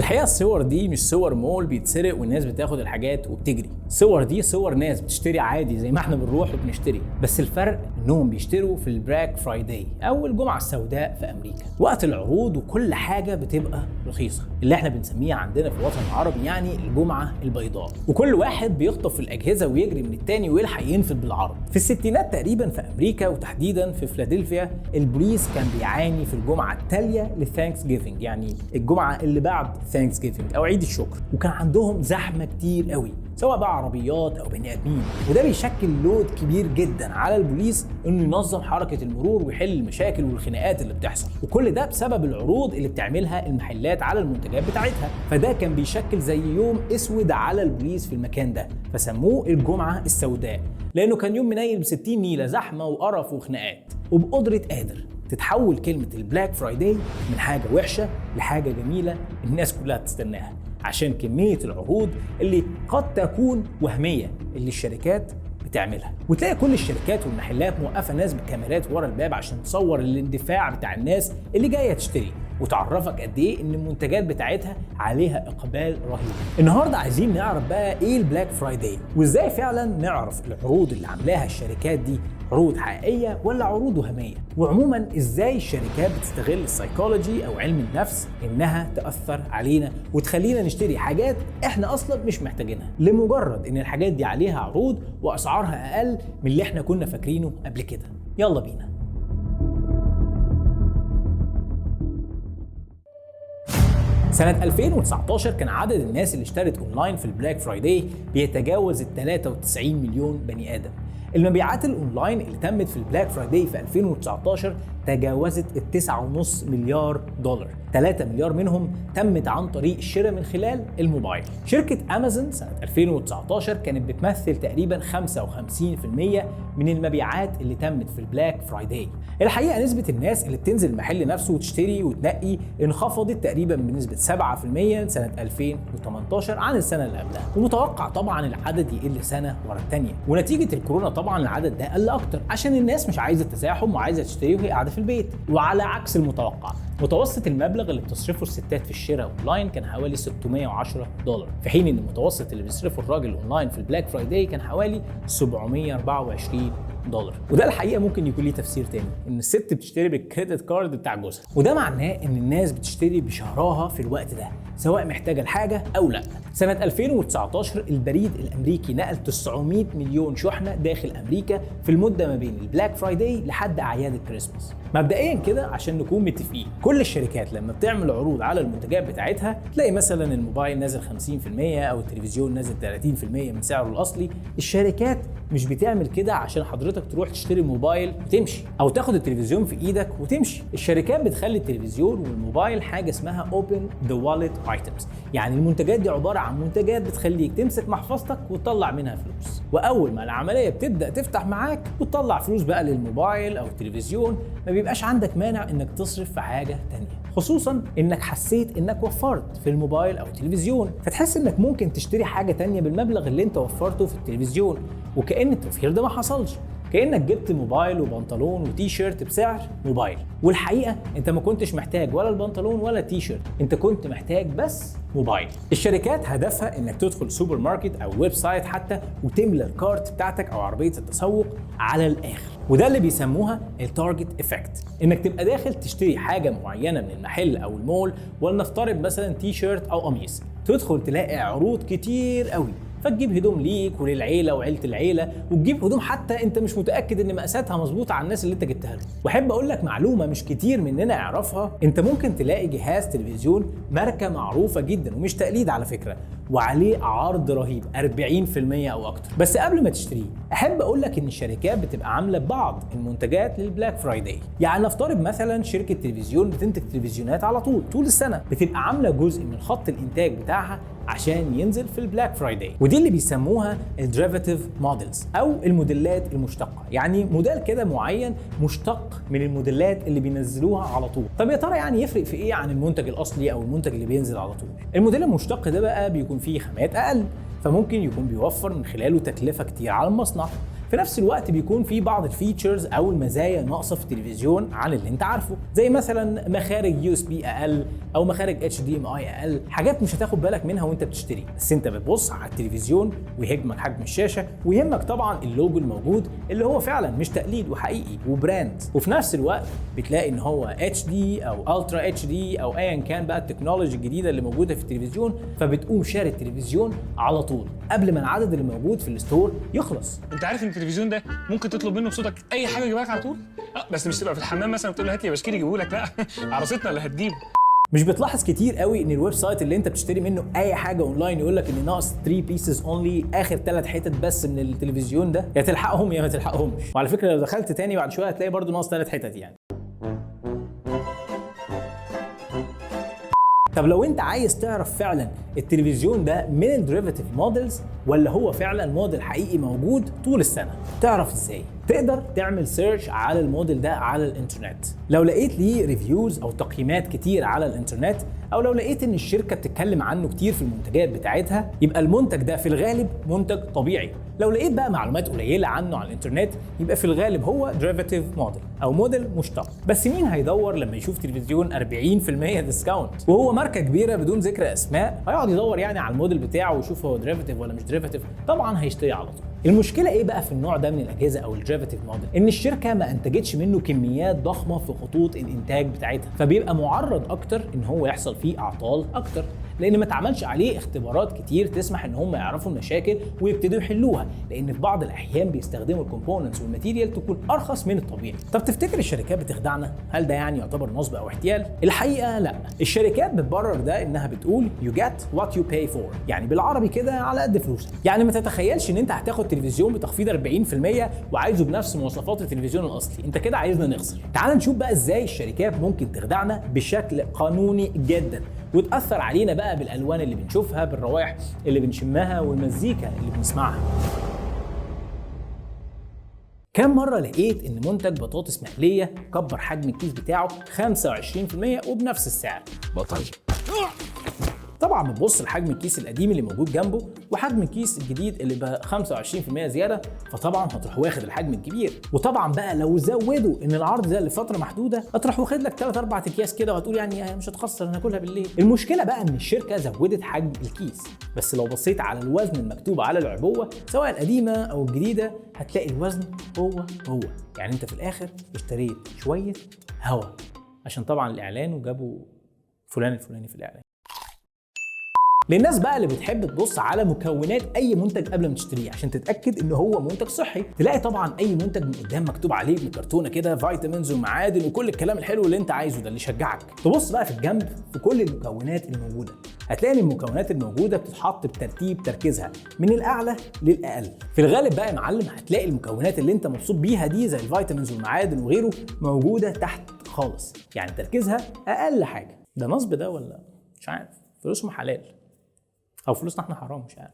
الحقيقه الصور دي مش صور مول بيتسرق والناس بتاخد الحاجات وبتجري، الصور دي صور ناس بتشتري عادي زي ما احنا بنروح وبنشتري، بس الفرق انهم بيشتروا في البلاك فرايداي او الجمعه السوداء في امريكا، وقت العروض وكل حاجه بتبقى رخيصه، اللي احنا بنسميها عندنا في الوطن العربي يعني الجمعه البيضاء، وكل واحد بيخطف الاجهزه ويجري من التاني ويلحق ينفذ بالعرض. في الستينات تقريبا في امريكا وتحديدا في فيلادلفيا البوليس كان بيعاني في الجمعه التاليه للثانكس جيفنج، يعني الجمعه اللي بعد ثانكس جيفنج او عيد الشكر، وكان عندهم زحمه كتير قوي سواء بقى عربيات او بني ادمين، وده بيشكل لود كبير جدا على البوليس انه ينظم حركه المرور ويحل المشاكل والخناقات اللي بتحصل، وكل ده بسبب العروض اللي بتعملها المحلات على المنتجات بتاعتها، فده كان بيشكل زي يوم اسود على البوليس في المكان ده، فسموه الجمعه السوداء لانه كان يوم منيل ب60 نيله زحمه وقرف وخناقات. وبقدره قادر تتحول كلمه البلاك فرايداي من حاجه وحشه لحاجه جميله الناس كلها بتستناها، عشان كمية العروض اللي قد تكون وهمية اللي الشركات بتعملها. وتلاقي كل الشركات والمحلات موقفة ناس بكاميرات ورا الباب عشان تصور الاندفاع بتاع الناس اللي جاية تشتري، وتعرفك قد ايه ان المنتجات بتاعتها عليها اقبال رهيب. النهارده عايزين نعرف بقى ايه البلاك فرايداي، وازاي فعلا نعرف العروض اللي عاملاها الشركات دي عروض حقيقيه ولا عروض وهميه، وعموما ازاي الشركات بتستغل السايكولوجي او علم النفس انها تاثر علينا وتخلينا نشتري حاجات احنا اصلا مش محتاجينها لمجرد ان الحاجات دي عليها عروض واسعارها اقل من اللي احنا كنا فاكرينه قبل كده. يلا بينا. سنة 2019 كان عدد الناس اللي اشترت اونلاين في البلاك فرايداي بيتجاوز ال 93 مليون بني ادم. المبيعات الاونلاين اللي تمت في البلاك فرايداي في 2019 تجاوزت ال 9.5 مليار دولار، 3 مليار منهم تمت عن طريق الشراء من خلال الموبايل. شركة امازون سنة 2019 كانت بتمثل تقريبا 55% من المبيعات اللي تمت في البلاك فرايداي. الحقيقة نسبة الناس اللي بتنزل المحل نفسه وتشتري وتنقي انخفضت تقريبا بنسبة 7% سنة 2018 عن السنة اللي قبلها، ومتوقع طبعا العدد يقل سنة ورا الثانية، ونتيجة الكورونا طبعا العدد ده قل اكتر عشان الناس مش عايزة تزاحم وعايزة تشتري وهي قاعدة في البيت. وعلى عكس المتوقع متوسط المبلغ اللي بتصرفه الستات في الشراء اونلاين كان حوالي 610 دولار، في حين ان المتوسط اللي بيصرفه الراجل اونلاين في البلاك فرايداي كان حوالي 724 دولار. وده الحقيقه ممكن يكون ليه تفسير تاني، ان الست بتشتري بالكريدت كارد بتاع جوزها، وده معناه ان الناس بتشتري بشهرها في الوقت ده سواء محتاجه الحاجه او لا. سنه 2019 البريد الامريكي نقل 900 مليون شحنه داخل امريكا في المده ما بين البلاك فرايداي لحد اعياد الكريسماس. مبدئيا كده عشان نكون متفقين، كل الشركات لما بتعمل عروض على المنتجات بتاعتها تلاقي مثلا الموبايل نازل 50% او التلفزيون نازل 30% من سعره الاصلي، الشركات مش بتعمل كده عشان حضرتك تروح تشتري موبايل وتمشي او تاخد التلفزيون في ايدك وتمشي. الشركات بتخلي التلفزيون والموبايل حاجه اسمها open the wallet items، يعني المنتجات دي عباره عن منتجات بتخليك تمسك محفظتك وتطلع منها فلوس، واول ما العمليه بتبدا تفتح معاك وتطلع فلوس بقى للموبايل او التلفزيون ما بيبقاش عندك مانع انك تصرف في حاجه تانية، خصوصا انك حسيت انك وفرت في الموبايل او التلفزيون، فتحس انك ممكن تشتري حاجه تانية بالمبلغ اللي انت وفرته في التلفزيون، وكأن التوفير ده ما حصلش، كأنك جبت موبايل وبنطلون وتي شيرت بسعر موبايل، والحقيقه انت ما كنتش محتاج ولا البنطلون ولا التي شيرت، انت كنت محتاج بس موبايل. الشركات هدفها انك تدخل سوبر ماركت او ويب سايت حتى وتملى الكارت بتاعتك او عربيه التسوق على الاخر، وده اللي بيسموها التارجت افكت، انك تبقى داخل تشتري حاجه معينه من المحل او المول، ولنفترض مثلا تي شيرت او قميص، تدخل تلاقي عروض كتير قوي، فتجيب هدوم ليك وللعيله وعيله العيله، وتجيب هدوم حتى انت مش متاكد ان مقاساتها مظبوطه على الناس اللي انت جبتها لهم. واحب اقول لك معلومه مش كتير مننا يعرفها، انت ممكن تلاقي جهاز تلفزيون ماركه معروفه جدا ومش تقليد على فكره، وعليه عرض رهيب 40% او اكتر، بس قبل ما تشتريه احب اقول لك ان الشركات بتبقى عامله بعض المنتجات للبلاك فرايداي. يعني نفترض مثلا شركه تلفزيون بتنتج تلفزيونات على طول السنه، بتبقى عامله جزء من خط الانتاج بتاعها عشان ينزل في البلاك فرايداي، ودي اللي بيسموها الديريفاتيف موديلز او الموديلات المشتقه، يعني موديل كده معين مشتق من الموديلات اللي بينزلوها على طول. طب يا ترى يعني يفرق في ايه عن المنتج الاصلي او المنتج اللي بينزل على طول؟ الموديل المشتق ده بقى بيكون فيه خامات اقل، فممكن يكون بيوفر من خلاله تكلفه كتير على المصنع، في نفس الوقت بيكون في بعض الفيتشرز او المزايا ناقصه في التلفزيون عن اللي انت عارفه، زي مثلا مخارج USB اقل او مخارج HDMI اقل، حاجات مش هتاخد بالك منها وانت بتشتري، بس انت بتبص على التلفزيون ويهمك حجم الشاشه ويهمك طبعا اللوجو الموجود اللي هو فعلا مش تقليد وحقيقي وبراند، وفي نفس الوقت بتلاقي ان هو HD او الترا HD او ايا كان بقى التكنولوجي الجديده اللي موجوده في التلفزيون، فبتقوم شاري التلفزيون على طول قبل ما العدد اللي موجود في الستور يخلص. انت عارف ان التلفزيون ده ممكن تطلب منه بصوتك اي حاجه يجيبها لك على طول؟ بس مش تبقى في الحمام مثلا وتقول له هات لي بشكير يجيبه لك، لا عروستنا اللي هتجيبه. مش بتلاحظ كتير قوي ان الويب سايت اللي انت بتشتري منه اي حاجه اونلاين يقول لك ان ناقص 3 بيسز اونلي، اخر 3 حتت بس من التلفزيون ده، يا تلحقهم يا ما تلحقهمش. وعلى فكره لو دخلت تاني بعد شويه هتلاقي برضو ناقص 3 حتت يعني. طب لو انت عايز تعرف فعلا التلفزيون ده من الديريفاتيف موديلز ولا هو فعلا موديل حقيقي موجود طول السنه، تعرف ازاي؟ تقدر تعمل سيرش على الموديل ده على الانترنت، لو لقيت ليه ريفيوز او تقييمات كتير على الانترنت، او لو لقيت ان الشركه بتتكلم عنه كتير في المنتجات بتاعتها، يبقى المنتج ده في الغالب منتج طبيعي. لو لقيت بقى معلومات قليله عنه على الانترنت، يبقى في الغالب هو ديريفاتيف موديل او موديل مشتق. بس مين هيدور لما يشوف تلفزيون 40% ديسكاونت وهو ماركه كبيره بدون ذكر اسماء، هيقعد يدور يعني على الموديل بتاعه ويشوف هو ديريفاتيف ولا مش ديريفاتيف؟ طبعا هيشتري على طول. المشكله ايه بقى في النوع ده من الاجهزه او الديريفاتيف موديل؟ ان الشركه ما انتجتش منه كميات ضخمه في خطوط الانتاج بتاعتها، فبيبقى معرض اكتر ان هو يحصل فيه اعطال اكتر، لان ما اتعملش عليه اختبارات كتير تسمح ان هم يعرفوا المشاكل ويبتدوا يحلوها، لان في بعض الاحيان بيستخدموا الكومبوننتس والماتيريال تكون ارخص من الطبيعي. طب تفتكر الشركات بتخدعنا؟ هل ده يعني يعتبر نصب او احتيال؟ الحقيقه لا، الشركات بتبرر ده انها بتقول you get what you pay for، يعني بالعربي كده على قد فلوسك. يعني ما تتخيلش ان انت هتاخد تلفزيون بتخفيض 40% وعايزه بنفس مواصفات التلفزيون الاصلي، انت كده عايزنا نخسر. تعال نشوف بقى ازاي الشركات ممكن تخدعنا بشكل قانوني جدا وتأثر علينا بقى بالألوان اللي بنشوفها، بالروائح اللي بنشمها، والمزيكا اللي بنسمعها. كم مرة لقيت إن منتج بطاطس مقلية كبر حجم الكيس بتاعه 25% وبنفس السعر؟ بطل. طبعا بتبص لحجم الكيس القديم اللي موجود جنبه وحجم الكيس الجديد اللي بقى 25% زياده، فطبعا هتروح واخد الحجم الكبير. وطبعا بقى لو زودوا ان العرض ده لفتره محدوده، هتروح واخد لك 3 4 اكياس كده وهتقول يعني مش هتخسر، انا هاكلها بالليل. المشكله بقى ان الشركه زودت حجم الكيس، بس لو بصيت على الوزن المكتوب على العبوه سواء القديمه او الجديده، هتلاقي الوزن هو يعني انت في الاخر اشتريت شويه هوا عشان طبعا الاعلان وجابوا فلان الفلاني في الاعلان. للناس بقى اللي بتحب تبص على مكونات اي منتج قبل ما تشتريه عشان تتاكد ان هو منتج صحي، تلاقي طبعا اي منتج من قدام مكتوب عليه بكرتونه كده فيتامينز ومعادن وكل الكلام الحلو اللي انت عايزه ده اللي يشجعك. تبص بقى في الجنب في كل المكونات اللي موجوده، هتلاقي ان المكونات الموجوده بتتحط بترتيب تركيزها من الاعلى للاقل. في الغالب بقى يا معلم هتلاقي المكونات اللي انت مبسوط بيها دي زي الفيتامينز والمعادن وغيره موجوده تحت خالص، يعني تركيزها اقل حاجه. ده نصب ده ولا مش عارف؟ فلوسهم حلال او فلوسنا احنا حرام، مش عارف.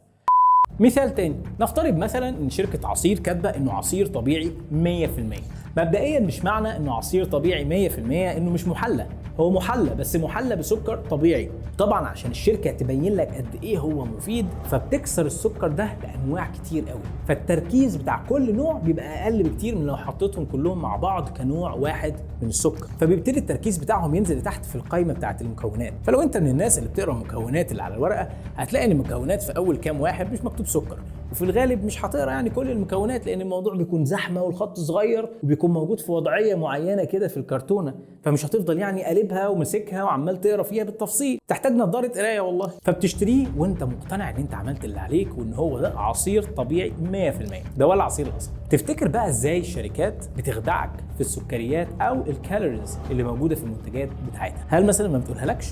مثال تاني، نفترض مثلا ان شركه عصير كاتبه انه عصير طبيعي 100%. مبدئيا مش معنى انه عصير طبيعي 100% انه مش محلى، هو محلى بس محلى بسكر طبيعي. طبعا عشان الشركه تبين لك قد ايه هو مفيد، فبتكسر السكر ده لانواع كتير قوي، فالتركيز بتاع كل نوع بيبقى اقل بكتير من لو حطيتهم كلهم مع بعض كنوع واحد من السكر، فبيبتدي التركيز بتاعهم ينزل لتحت في القائمه بتاعه المكونات. فلو انت من الناس اللي بتقرا المكونات اللي على الورقه، هتلاقي ان المكونات في اول كام واحد مش مكتوب سكر، وفي الغالب مش هتقرا يعني كل المكونات لان الموضوع بيكون زحمه والخط صغير وبيكون موجود في وضعيه معينه كده في الكرتونه، فمش هتفضل يعني قلبها ومسكها وعمال تقرا فيها بالتفصيل، تحتاج نظاره قرايه والله. فبتشتريه وانت مقتنع ان انت عملت اللي عليك وان هو ده عصير طبيعي 100%، ده ولا عصير اصلا. تفتكر بقى ازاي الشركات بتخدعك في السكريات او الكالوريز اللي موجوده في المنتجات بتاعتها؟ هل مثلا ما بتقولهالكش؟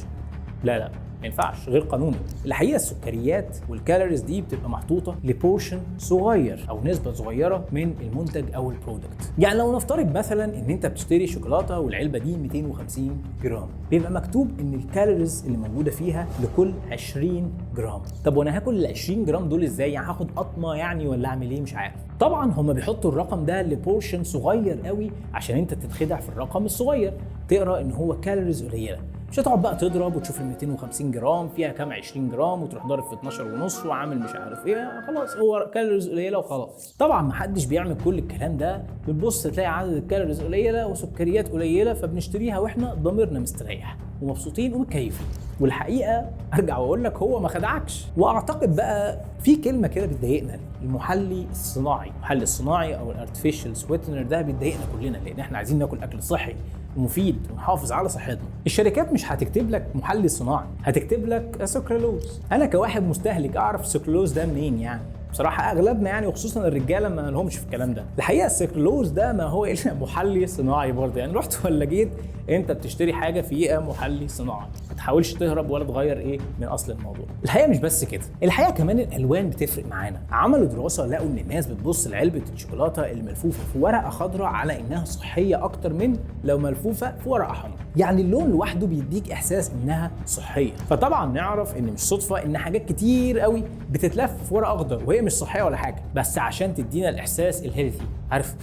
لا ما ينفعش، غير قانوني. الحقيقه السكريات والكالوريز دي بتبقى محطوطه لبورشن صغير او نسبه صغيره من المنتج او البرودكت. يعني لو نفترض مثلا ان انت بتشتري شوكولاته والعلبه دي 250 جرام، بيبقى مكتوب ان الكالوريز اللي موجوده فيها لكل 20 جرام. طب وانا هاكل ال 20 جرام دول ازاي؟ يعني هاخد قطمه يعني ولا اعمل ايه؟ مش عارف. طبعا هم بيحطوا الرقم ده لبورشن صغير قوي عشان انت تتخدع في الرقم الصغير، تقرا ان هو كالوريز قليله. مش هتقعد بقى تضرب وتشوف ال 250 جرام فيها كام 20 جرام وتروح ضارب في 12 ونص وعامل مش عارف ايه، خلاص هو كالوريز قليله وخلاص. طبعا ما حدش بيعمل كل الكلام ده، بتبص تلاقي عدد الكالوريز قليله وسكريات قليله فبنشتريها واحنا ضميرنا مستريح ومبسوطين ومتكيفين. والحقيقه ارجع واقول لك هو ما خدعكش. واعتقد بقى في كلمه كده بتضايقنا، المحلي الصناعي. المحلي الصناعي او الارتفيشال سويتنر ده بيضايقنا كلنا، لان احنا عايزين ناكل اكل صحي ومفيد ونحافظ على صحتنا. الشركات مش هتكتب لك محلي صناعي، هتكتب لك سكرلوز. انا كواحد مستهلك اعرف السكرلوز ده منين يعني؟ بصراحه اغلبنا يعني وخصوصا الرجاله ما لهمش في الكلام ده. الحقيقه السكرلوز ده ما هو الا محلي صناعي برضه، يعني رحت ولا جيت انت بتشتري حاجه فيها محلي صناعي، ما تحاولش تهرب ولا تغير ايه من اصل الموضوع. الحقيقه مش بس كده، الحقيقه كمان الالوان بتفرق معانا. عملوا دراسه لقوا ان الناس بتبص لعلبه الشوكولاته الملفوفه في ورقه خضراء على انها صحيه اكتر من لو ملفوفه في ورقه حمراء، يعني اللون لوحده بيديك احساس انها صحيه. فطبعا نعرف ان مش صدفه ان حاجات كتير قوي بتتلف في ورقه اخضر وهي مش صحيه ولا حاجه، بس عشان تدينا الاحساس الهيلثي، عارف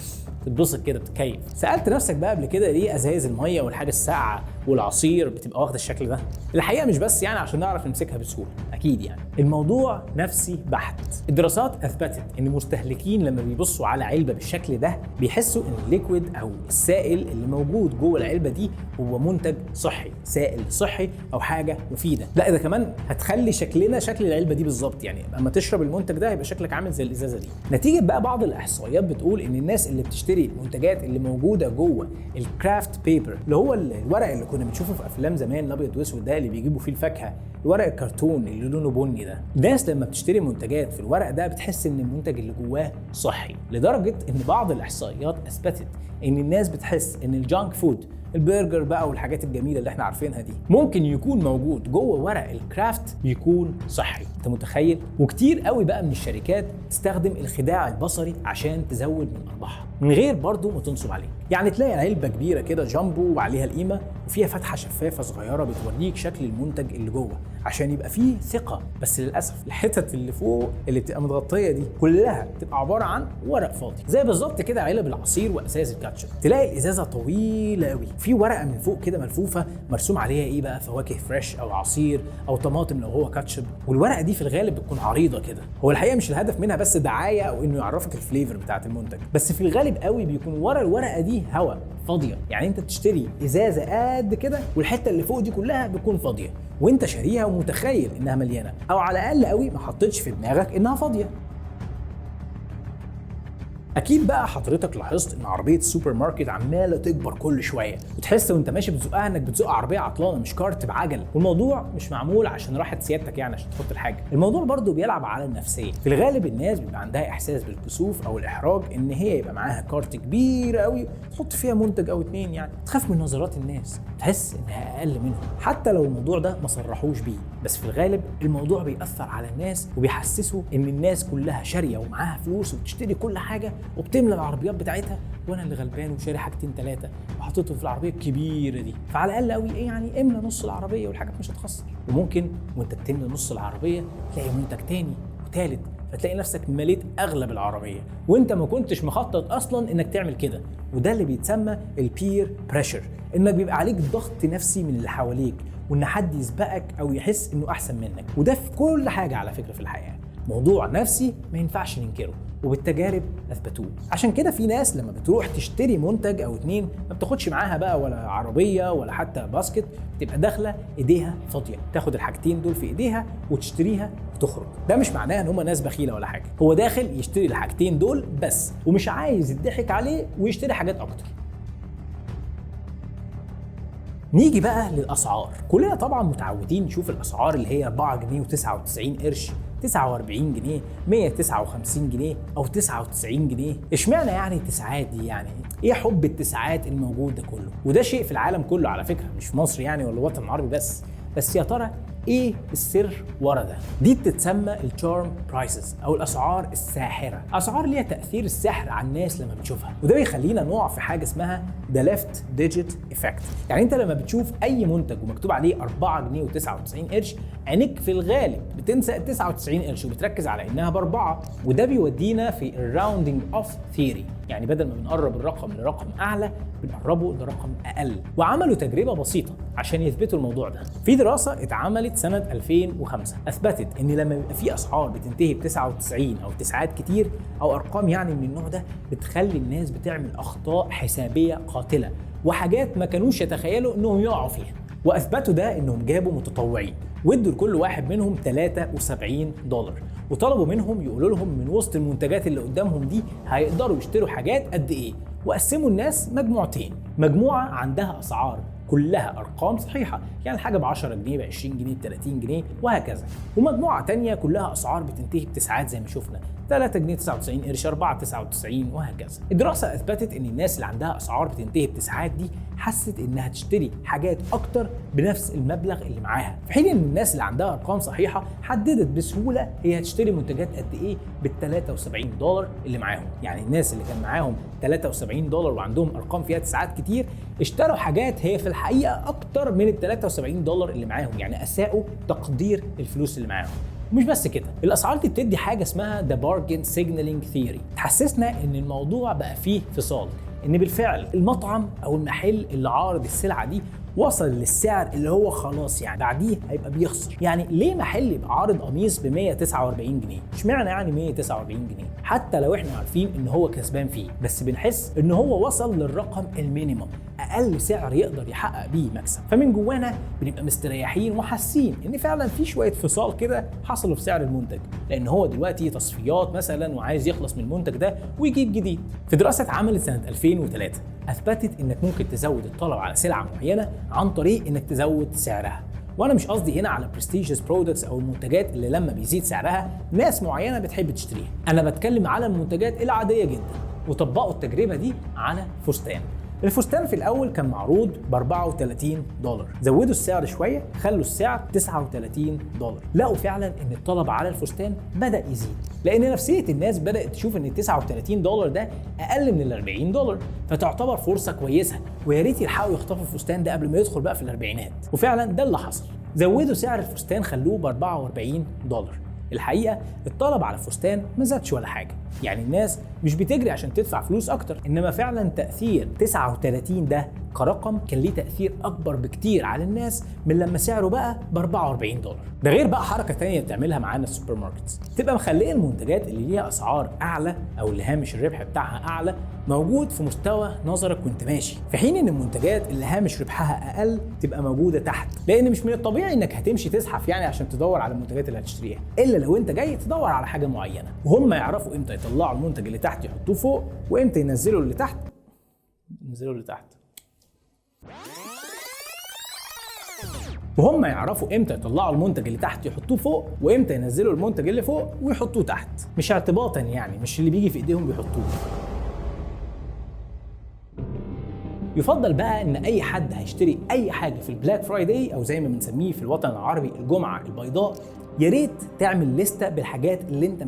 تتبسط كده بتتكيف. سالت نفسك بقى قبل كده ليه ازايز الميه والحاجه الساقعه والعصير بتبقى واخده الشكل ده؟ الحقيقه مش بس يعني عشان نعرف نمسكها بسهوله، اكيد يعني الموضوع نفسي بحت. الدراسات اثبتت ان المستهلكين لما بيبصوا على علبه بالشكل ده بيحسوا ان الليكويد او السائل اللي موجود جوه العلبه دي هو منتج صحي، سائل صحي او حاجه مفيده. لا ده كمان هتخلي شكلنا شكل العلبه دي بالظبط، يعني اما تشرب المنتج ده هيبقى شكلك عامل زي الازازه دي. نتيجه بقى بعض الاحصائيات بتقول ان الناس اللي بتشتري المنتجات اللي موجوده جوه الكرافت بيبر، اللي هو الورق اللي كنا بنشوفه في افلام زمان الابيض واسود ده اللي بيجيبوا فيه الفاكهه، الورق الكرتون اللي لونه بني ده، الناس لما بتشتري منتجات في الورق ده بتحس ان المنتج اللي جواه صحي، لدرجه ان بعض الاحصائيات اثبتت ان الناس بتحس ان الجانك فود، البرجر بقى والحاجات الجميله اللي احنا عارفينها دي، ممكن يكون موجود جوه ورق الكرافت بيكون صحي. انت متخيل؟ وكتير قوي بقى من الشركات تستخدم الخداع البصري عشان تزود من ارباحها من غير برضو ما تنصب عليك. يعني تلاقي علبه كبيره كده جامبو وعليها القيمه وفيها فتحه شفافه صغيره بتوريك شكل المنتج اللي جوه عشان يبقى فيه ثقه، بس للاسف الحتت اللي فوق اللي بتبقى متغطيه دي كلها بتبقى عباره عن ورق فاضي، زي بالظبط كده علب العصير وازاز الكاتشب. تلاقي الازازه طويله قوي في ورقه من فوق كده ملفوفه مرسوم عليها ايه بقى، فواكه فريش او عصير او طماطم لو هو كاتشب، والورقه دي في الغالب بتكون عريضه كده. هو الحقيقه مش الهدف منها بس دعايه او انه يعرفك الفليفر بتاعت المنتج، بس في الغالب قوي بيكون ورا الورقه دي هواء فاضيه، يعني انت بتشتري ازازه قد كده والحته اللي فوق دي كلها بتكون فاضيه وانت شاريها ومتخيل انها مليانه، او على الاقل قوي ما حطيتش في دماغك انها فاضيه. اكيد بقى حضرتك لاحظت ان عربيه السوبر ماركت عماله تكبر كل شويه، وتحس وانت ماشي بتزقها انك بتزق عربيه عطلانه مش كارت بعجل، والموضوع مش معمول عشان راحه سيادتك يعني عشان تحط الحاجه. الموضوع برضو بيلعب على النفسيه. في الغالب الناس بيبقى عندها احساس بالكسوف او الاحراج ان هي يبقى معاها كارت كبير قوي تحط فيها منتج او اتنين، يعني تخاف من نظرات الناس، تحس انها اقل منهم حتى لو الموضوع ده ما صرحوش بيه، بس في الغالب الموضوع بيأثر على الناس وبيحسسوا ان الناس كلها شاريه ومعاها فلوس وبتشتري كل حاجه وبتملى العربيات بتاعتها، وانا اللي غلبان وشاري حاجتين ثلاثه وحاططهم في العربيه الكبيره دي. فعلى الاقل قوي ايه يعني املى نص العربيه والحاجات مش هتخسر. وممكن وانت بتملى نص العربيه تلاقي منتج تاني وثالث، فتلاقي نفسك مليت اغلب العربيه وانت ما كنتش مخطط اصلا انك تعمل كده. وده اللي بيتسمى البير بريشر، انك بيبقى عليك ضغط نفسي من اللي حواليك وان حد يسبقك او يحس انه احسن منك. وده في كل حاجه على فكره في الحياه، موضوع نفسي ما ينفعش ننكره وبالتجارب اثبتوه. عشان كده في ناس لما بتروح تشتري منتج او اتنين ما بتاخدش معاها بقى ولا عربيه ولا حتى باسكت، بتبقى داخله ايديها فاضيه، تاخد الحاجتين دول في ايديها وتشتريها وتخرج. ده مش معناه ان هم ناس بخيله ولا حاجه، هو داخل يشتري الحاجتين دول بس ومش عايز يضحك عليه ويشتري حاجات اكتر. نيجي بقى للاسعار. كلنا طبعا متعودين نشوف الاسعار اللي هي 4 جنيه و99 قرش، 49 جنيه، 159 جنيه او 99 جنيه. اشمعنى يعني التسعات دي؟ يعني ايه حب التسعات الموجود ده كله؟ وده شيء في العالم كله على فكره، مش في مصر يعني ولا الوطن العربي بس يا ترى ايه السر ورا ده؟ دي بتتسمى الشارم برايسز او الاسعار الساحره، اسعار ليها تاثير السحر على الناس لما بتشوفها، وده بيخلينا نقع في حاجه اسمها ذا ليفت ديجيت افكت. يعني انت لما بتشوف اي منتج ومكتوب عليه 4 جنيه و99 قرش، عينيك في الغالب بتنسى ال 99 قرش وبتركز على انها باربعه، وده بيودينا في الراوندنج اوف ثيوري، يعني بدل ما بنقرب الرقم لرقم اعلى بنقربه لرقم اقل. وعملوا تجربه بسيطه عشان يثبتوا الموضوع ده. في دراسه اتعملت سنه 2005 اثبتت ان لما بيبقى في اسعار بتنتهي ب 99 او تسعات كتير او ارقام يعني من النوع ده، بتخلي الناس بتعمل اخطاء حسابيه قاتله وحاجات ما كانوش يتخيلوا انهم يقعوا فيها. واثبتوا ده انهم جابوا متطوعين وادوا لكل واحد منهم $73 وطلبوا منهم يقولوا لهم من وسط المنتجات اللي قدامهم دي هيقدروا يشتروا حاجات قد ايه، وقسموا الناس مجموعتين، مجموعه عندها اسعار كلها ارقام صحيحه، يعني الحاجه ب 10 جنيه ب 20 جنيه ب 30 جنيه وهكذا، ومجموعه تانية كلها اسعار بتنتهي بتسعات زي ما شفنا، 3 جنيه 99 قرش، 4 99 وهكذا. الدراسه اثبتت ان الناس اللي عندها اسعار بتنتهي بتسعات دي حست انها تشتري حاجات اكتر بنفس المبلغ اللي معاها، في حين ان الناس اللي عندها ارقام صحيحه حددت بسهوله هي هتشتري منتجات قد ايه بال $73 اللي معاهم. يعني الناس اللي كان معاهم $73 وعندهم ارقام فيها تسعات كتير اشتروا حاجات هي في الحقيقه اكتر من ال $73 اللي معاهم، يعني اساءوا تقدير الفلوس اللي معاهم. مش بس كده، الاسعار دي بتدي حاجه اسمها The Bargain Signaling Theory، تحسسنا ان الموضوع بقى فيه فصال، ان بالفعل المطعم او المحل اللي عارض السلعه دي وصل للسعر اللي هو خلاص يعني بعديه هيبقى بيخسر. يعني ليه محل يبقى عارض قميص ب 149 جنيه؟ اشمعنى يعني 149 جنيه؟ حتى لو احنا عارفين ان هو كسبان فيه، بس بنحس ان هو وصل للرقم المينيمم، اقل سعر يقدر يحقق بيه مكسب. فمن جوانا بنبقى مستريحين وحاسين ان فعلا في شويه فصال كده حصلوا في سعر المنتج، لان هو دلوقتي تصفيات مثلا وعايز يخلص من المنتج ده ويجيب جديد. في دراسه اتعملت سنه 2003 اثبتت انك ممكن تزود الطلب على سلعه معينه عن طريق انك تزود سعرها. وانا مش قصدي هنا على برستيجيوس برودكتس او المنتجات اللي لما بيزيد سعرها ناس معينه بتحب تشتريها، انا بتكلم على المنتجات العاديه جدا. وطبقوا التجربه دي على فستان. الفستان في الاول كان معروض ب $34، زودوا السعر شويه خلوا السعر $39، لقوا فعلا ان الطلب على الفستان بدا يزيد، لان نفسيه الناس بدات تشوف ان $39 ده اقل من ال $40، فتعتبر فرصه كويسه ويا ريت يلحقوا يخطفوا الفستان ده قبل ما يدخل بقى في الاربعينات. وفعلا ده اللي حصل، زودوا سعر الفستان خلوه ب $44. الحقيقه الطلب على الفستان ما زادش ولا حاجه، يعني الناس مش بتجري عشان تدفع فلوس اكتر، انما فعلا تاثير 39 ده كرقم كان ليه تاثير اكبر بكتير على الناس من لما سعره بقى ب $44. ده غير بقى حركه ثانيه بتعملها معانا السوبر ماركتس، تبقى مخليه المنتجات اللي ليها اسعار اعلى او اللي هامش الربح بتاعها اعلى موجود في مستوى نظرك وانت ماشي، في حين ان المنتجات اللي هامش ربحها اقل تبقى موجوده تحت، لان مش من الطبيعي انك هتمشي تزحف يعني عشان تدور على المنتجات اللي هتشتريها، الا لو انت جاي تدور على حاجه معينه، وهم يعرفوا امتى يطلعوا المنتج اللي تحت يحطوه فوق وامتى ينزلوا اللي تحت وهم يعرفوا امتى يطلعوا المنتج اللي تحت يحطوه فوق وامتى ينزلوا المنتج اللي فوق ويحطوه تحت، مش اعتباطا يعني، مش اللي بيجي في ايديهم بيحطوه. يفضل بقى ان اي حد هيشتري اي حاجه في البلاك فرايداي او زي ما بنسميه في الوطن العربي الجمعه البيضاء، يا ريت تعمل لستة بالحاجات اللي انت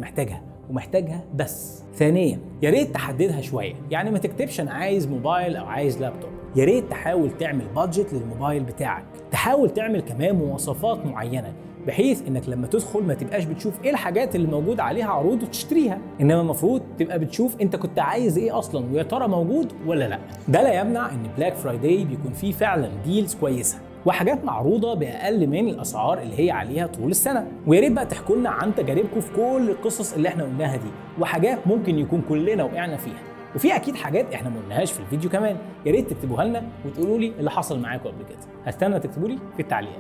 محتاجها بس. ثانيا يا ريت تحددها شويه، يعني ما تكتبش انا عايز موبايل او عايز لابتوب، يا ريت تحاول تعمل بادجت للموبايل بتاعك، تحاول تعمل كمان مواصفات معينه بحيث انك لما تدخل ما تبقاش بتشوف ايه الحاجات اللي موجود عليها عروض وتشتريها، انما المفروض تبقى بتشوف انت كنت عايز ايه اصلا ويا ترى موجود ولا لا. ده لا يمنع ان بلاك فرايداي بيكون فيه فعلا ديلز كويسه وحاجات معروضه باقل من الاسعار اللي هي عليها طول السنه. ويا ريت بقى تحكوا لنا عن تجاربكم في كل القصص اللي احنا قلناها دي، وحاجات ممكن يكون كلنا وقعنا فيها، وفي اكيد حاجات احنا ما قلناهاش في الفيديو كمان. يا ريت تكتبوها لنا وتقولوا لي اللي حصل معاكم قبل كده. هستنى تكتبوا لي في التعليقات.